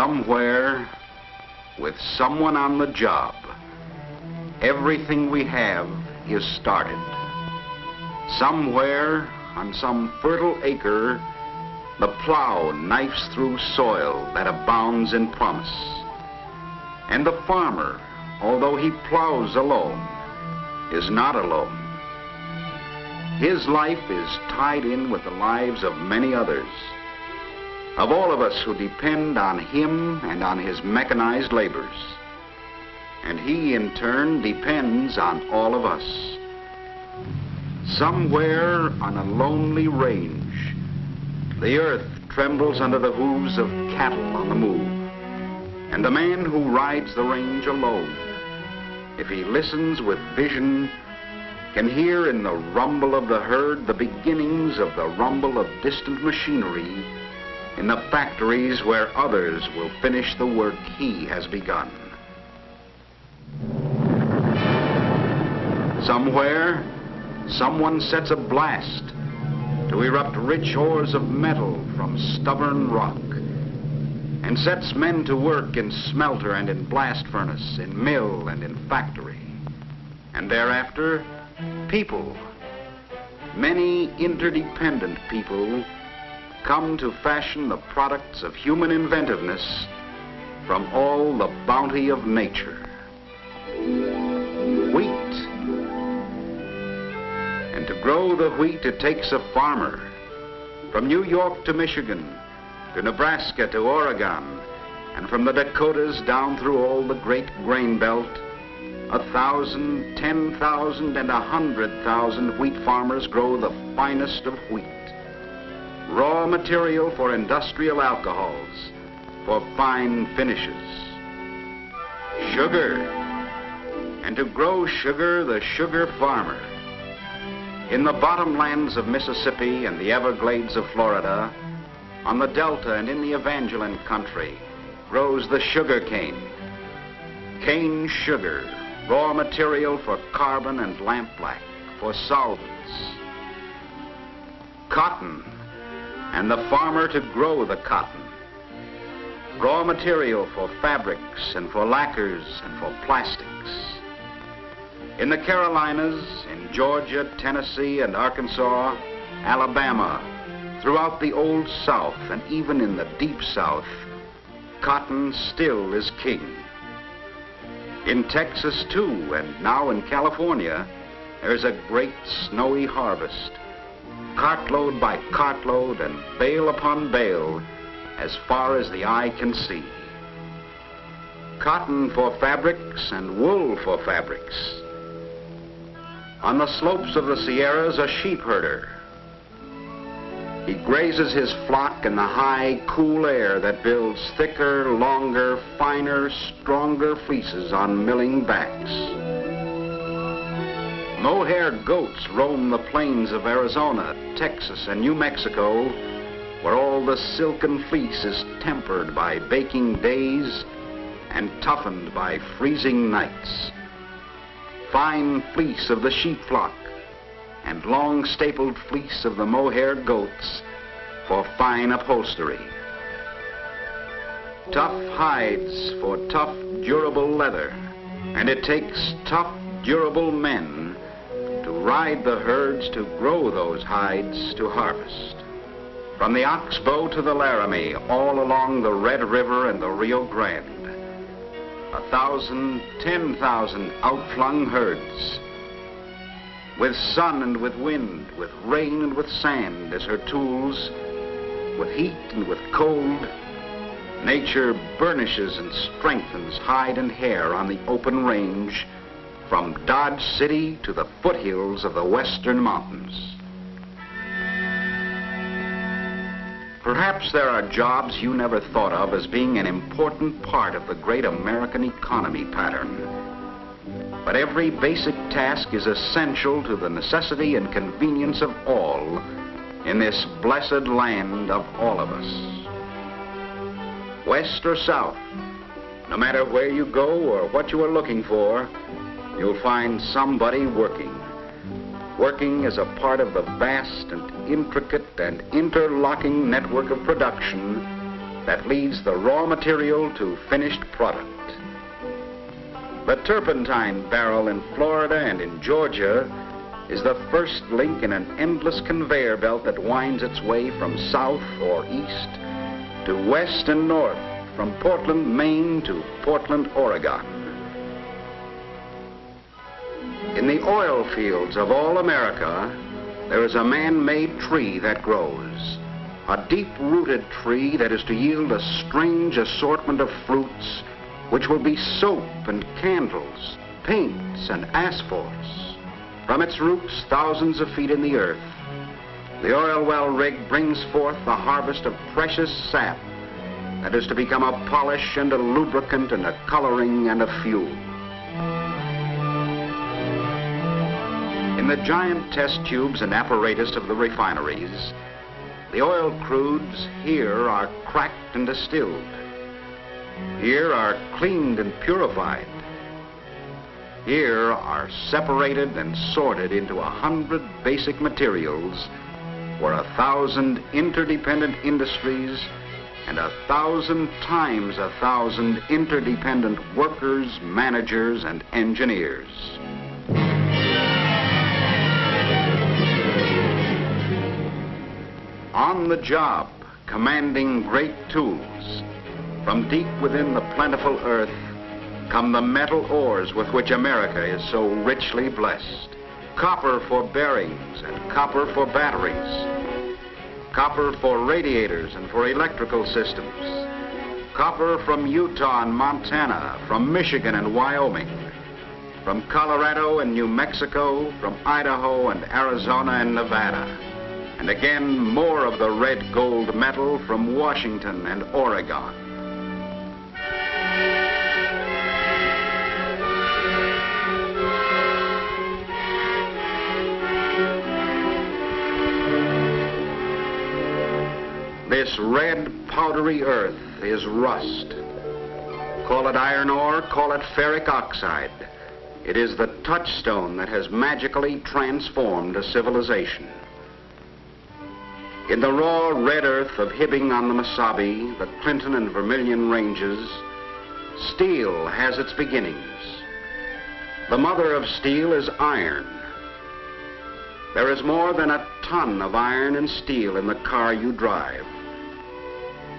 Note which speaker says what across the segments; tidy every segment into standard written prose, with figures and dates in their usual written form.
Speaker 1: Somewhere, with someone on the job, everything we have is started. Somewhere, on some fertile acre, the plow knifes through soil that abounds in promise. And the farmer, although he plows alone, is not alone. His life is tied in with the lives of many others, of all of us who depend on him and on his mechanized labors. And he, in turn, depends on all of us. Somewhere on a lonely range, the earth trembles under the hooves of cattle on the move. And the man who rides the range alone, if he listens with vision, can hear in the rumble of the herd the beginnings of the rumble of distant machinery in the factories where others will finish the work he has begun. Somewhere, someone sets a blast to erupt rich ores of metal from stubborn rock, and sets men to work in smelter and in blast furnace, in mill and in factory. And thereafter, people, many interdependent people, come to fashion the products of human inventiveness from all the bounty of nature. Wheat. And to grow the wheat, it takes a farmer. From New York to Michigan, to Nebraska to Oregon, and from the Dakotas down through all the great grain belt, 1,000, 10,000, and 100,000 wheat farmers grow the finest of wheat. Raw material for industrial alcohols, for fine finishes. Sugar. And to grow sugar, the sugar farmer. In the bottomlands of Mississippi and the Everglades of Florida, on the Delta and in the Evangeline country, grows the sugar cane. Cane sugar, raw material for carbon and lampblack, for solvents. Cotton, and the farmer to grow the cotton. Raw material for fabrics and for lacquers and for plastics. In the Carolinas, in Georgia, Tennessee, and Arkansas, Alabama, throughout the Old South, and even in the Deep South, cotton still is king. In Texas, too, and now in California, there's a great snowy harvest. Cartload by cartload and bale upon bale, as far as the eye can see. Cotton for fabrics and wool for fabrics. On the slopes of the Sierras, a sheep herder. He grazes his flock in the high, cool air that builds thicker, longer, finer, stronger fleeces on milling backs. Mohair goats roam the plains of Arizona, Texas, and New Mexico, where all the silken fleece is tempered by baking days and toughened by freezing nights. Fine fleece of the sheep flock and long stapled fleece of the mohair goats for fine upholstery. Tough hides for tough, durable leather, and it takes tough, durable men to ride the herds to grow those hides to harvest. From the Oxbow to the Laramie, all along the Red River and the Rio Grande, 1,000, 10,000 outflung herds. With sun and with wind, with rain and with sand as her tools, with heat and with cold, nature burnishes and strengthens hide and hair on the open range from Dodge City to the foothills of the Western Mountains. Perhaps there are jobs you never thought of as being an important part of the great American economy pattern. But every basic task is essential to the necessity and convenience of all in this blessed land of all of us. West or south, no matter where you go or what you are looking for, you'll find somebody working. Working as a part of the vast and intricate and interlocking network of production that leads the raw material to finished product. The turpentine barrel in Florida and in Georgia is the first link in an endless conveyor belt that winds its way from south or east to west and north, from Portland, Maine to Portland, Oregon. In the oil fields of all America, there is a man-made tree that grows, a deep-rooted tree that is to yield a strange assortment of fruits which will be soap and candles, paints and asphalts. From its roots, thousands of feet in the earth, the oil well rig brings forth the harvest of precious sap that is to become a polish and a lubricant and a coloring and a fuel. In the giant test tubes and apparatus of the refineries, the oil crudes here are cracked and distilled. Here are cleaned and purified. Here are separated and sorted into 100 basic materials where 1,000 interdependent industries and 1,000 times 1,000 interdependent workers, managers, and engineers. On the job, commanding great tools, from deep within the plentiful earth come the metal ores with which America is so richly blessed. Copper for bearings and copper for batteries. Copper for radiators and for electrical systems. Copper from Utah and Montana, from Michigan and Wyoming, from Colorado and New Mexico, from Idaho and Arizona and Nevada. And again, more of the red gold metal from Washington and Oregon. This red, powdery earth is rust. Call it iron ore, call it ferric oxide. It is the touchstone that has magically transformed a civilization. In the raw red earth of Hibbing on the Mesabi, the Clinton and Vermilion Ranges, steel has its beginnings. The mother of steel is iron. There is more than a ton of iron and steel in the car you drive.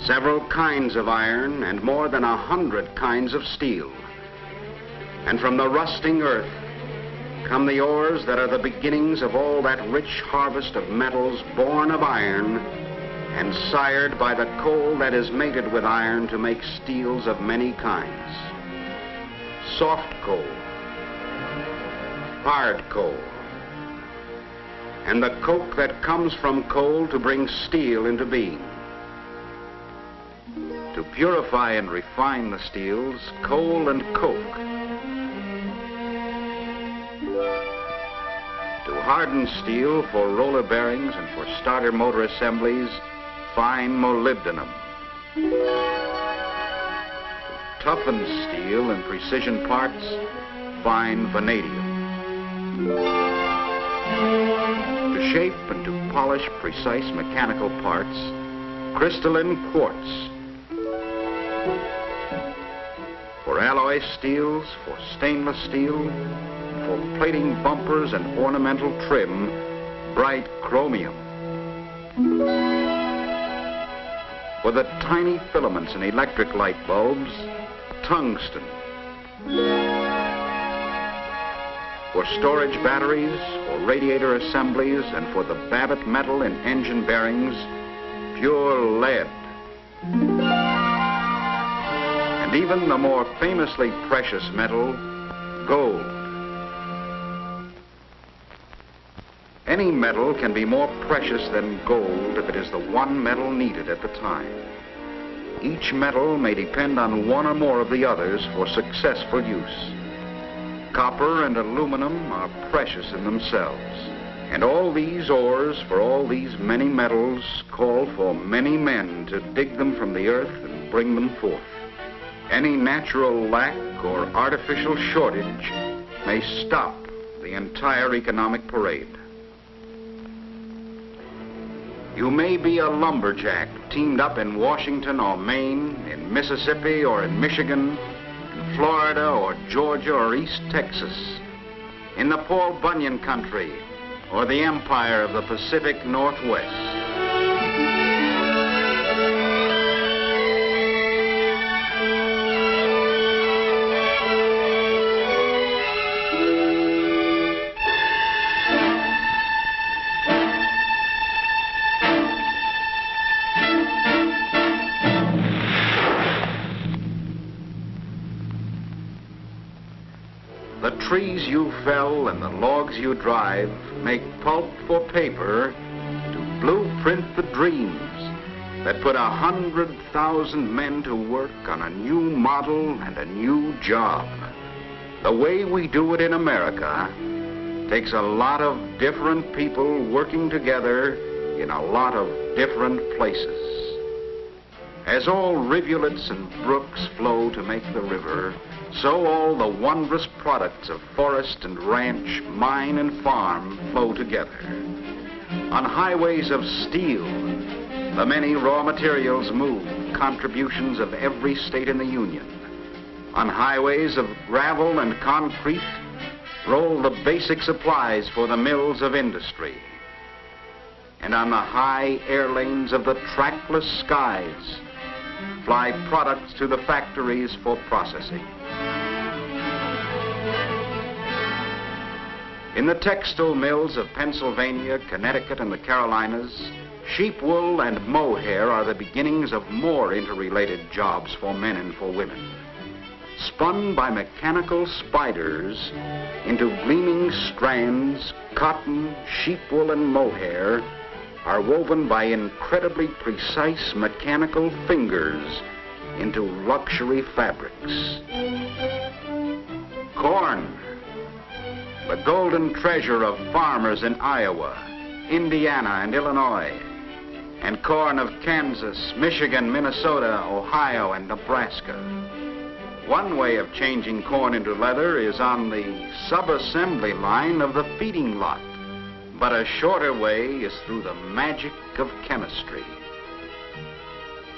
Speaker 1: Several kinds of iron and more than 100 kinds of steel. And from the rusting earth come the ores that are the beginnings of all that rich harvest of metals born of iron and sired by the coal that is mated with iron to make steels of many kinds. Soft coal, hard coal, and the coke that comes from coal to bring steel into being. To purify and refine the steels, coal and coke. To harden steel for roller bearings and for starter motor assemblies, fine molybdenum. To toughen steel in precision parts, fine vanadium. To shape and to polish precise mechanical parts, crystalline quartz. For alloy steels, for stainless steel, for plating bumpers and ornamental trim, bright chromium. For the tiny filaments in electric light bulbs, tungsten. For storage batteries, for radiator assemblies, and for the Babbitt metal in engine bearings, pure lead. And even the more famously precious metal, gold. Any metal can be more precious than gold if it is the one metal needed at the time. Each metal may depend on one or more of the others for successful use. Copper and aluminum are precious in themselves. And all these ores for all these many metals call for many men to dig them from the earth and bring them forth. Any natural lack or artificial shortage may stop the entire economic parade. You may be a lumberjack teamed up in Washington or Maine, in Mississippi or in Michigan, in Florida or Georgia or East Texas, in the Paul Bunyan country or the empire of the Pacific Northwest. The trees you fell and the logs you drive make pulp for paper to blueprint the dreams that put 100,000 men to work on a new model and a new job. The way we do it in America takes a lot of different people working together in a lot of different places. As all rivulets and brooks flow to make the river, so all the wondrous products of forest and ranch, mine and farm flow together. On highways of steel, the many raw materials move, contributions of every state in the Union. On highways of gravel and concrete, roll the basic supplies for the mills of industry. And on the high air lanes of the trackless skies, fly products to the factories for processing. In the textile mills of Pennsylvania, Connecticut, and the Carolinas, sheep wool and mohair are the beginnings of more interrelated jobs for men and for women. Spun by mechanical spiders into gleaming strands, cotton, sheep wool, and mohair are woven by incredibly precise mechanical fingers into luxury fabrics. Corn, the golden treasure of farmers in Iowa, Indiana, and Illinois, and corn of Kansas, Michigan, Minnesota, Ohio, and Nebraska. One way of changing corn into leather is on the sub-assembly line of the feeding lot, but a shorter way is through the magic of chemistry.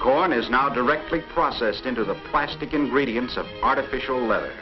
Speaker 1: Corn is now directly processed into the plastic ingredients of artificial leather.